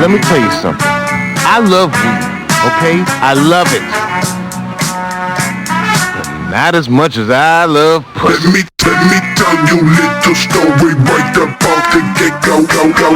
let me tell you something. I love weed, okay? I love it. But not as much as I love pussy. Let me tell you a little story right about the get-go.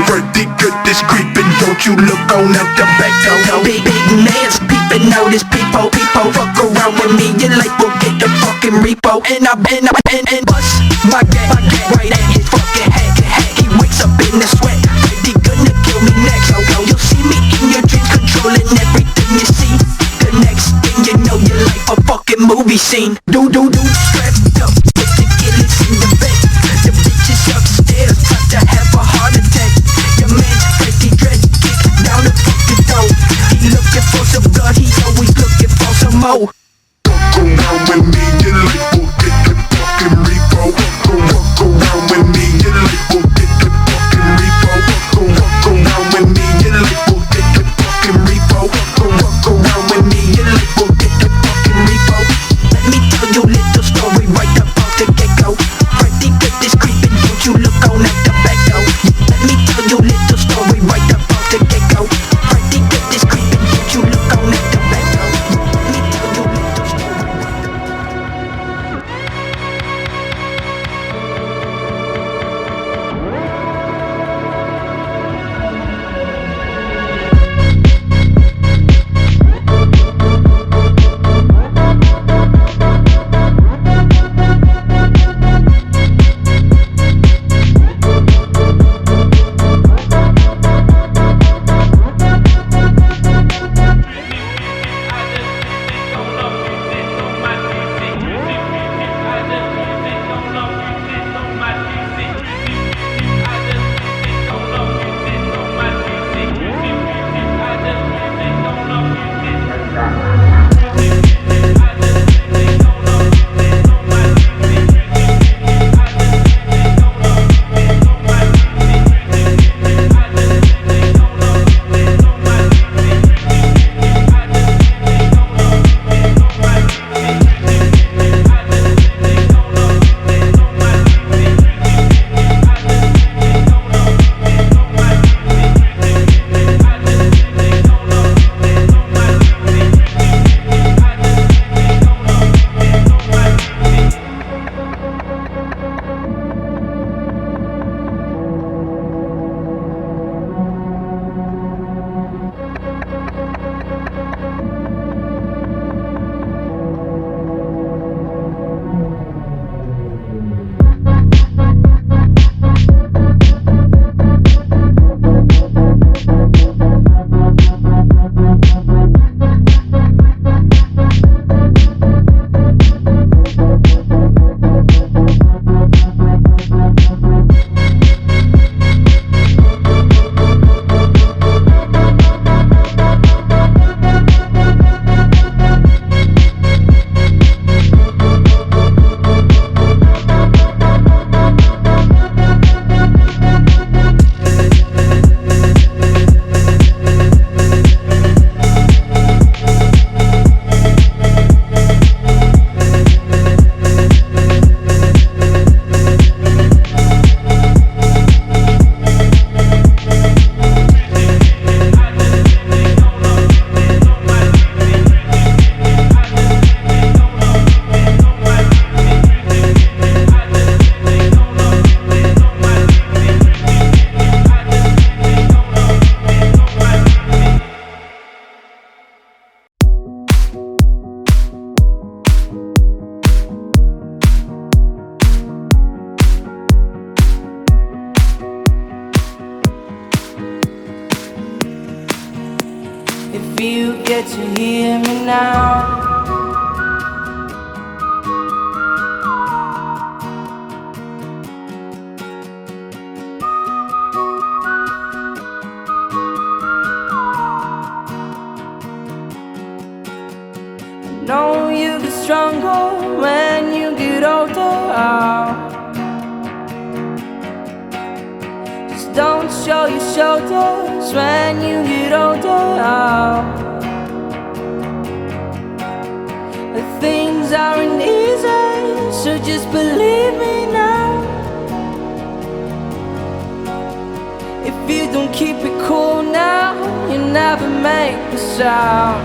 Pretty good this creeping, don't you look on out the back. Big man's peeping out his people. Fuck around with me, your life will get the fucking repo. And bust my gat right at his fucking head. He wakes up in the sweat, he gonna kill me next. You'll see me in your dreams, controlling everything you see. The next thing you know, your life a fucking movie scene. Do strapped up with the killers in the bed. The bitches upstairs about to have a heart attack. Your man's Frankie Dread kick down the fucking door. He looking for some blood, he always looking for some more. Walk around with me, your life will get the fucking repo. Go walk around with me, your life will get the fucking repo. Go walk around with me, your life will get the fucking repo. Go walk around with me, your life will get the fucking repo. Let me tell you a little story right about the get-go. Pretty good this creeping, don't you look on at the back though. Let me tell you a little story right about the get-go. Pretty good this creeping, don't you look on at the back though. Let me tell you a little story. If you get to hear me now, I know you get stronger when you get older. Just don't show your shoulders when you get older. Things aren't easy, so just believe me now. If you don't keep it cool now, make a sound.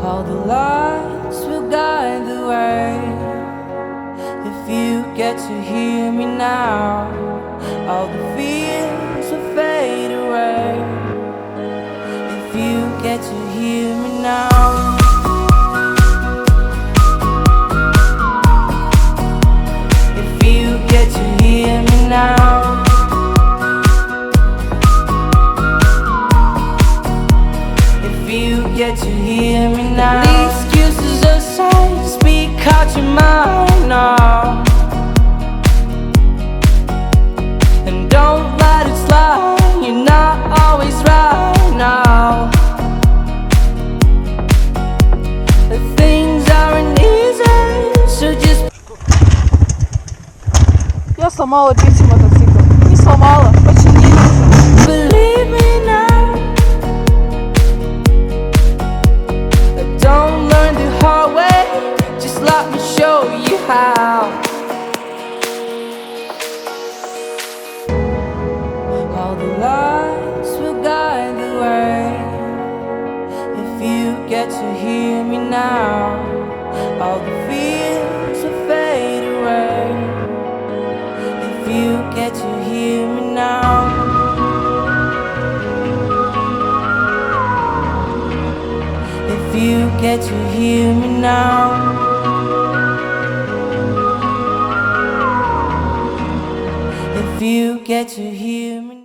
All the lights will guide the way. If you get to hear me now, all the fears will fade away. If you get to hear me now. If you get to hear me now. If you get to hear me now. The excuses aside, speak out your mind now. And don't let it slide, you're not always right now. The things aren't easy, so just. Я сломала третий мотоцикл. Не сломала, починили. Believe me now. Don't learn the hard way, just let me show you how. All the lights will guide the way. If you get to hear me now, all the fears will fade away. If you get to hear me now. If you get to hear me now. If you get to hear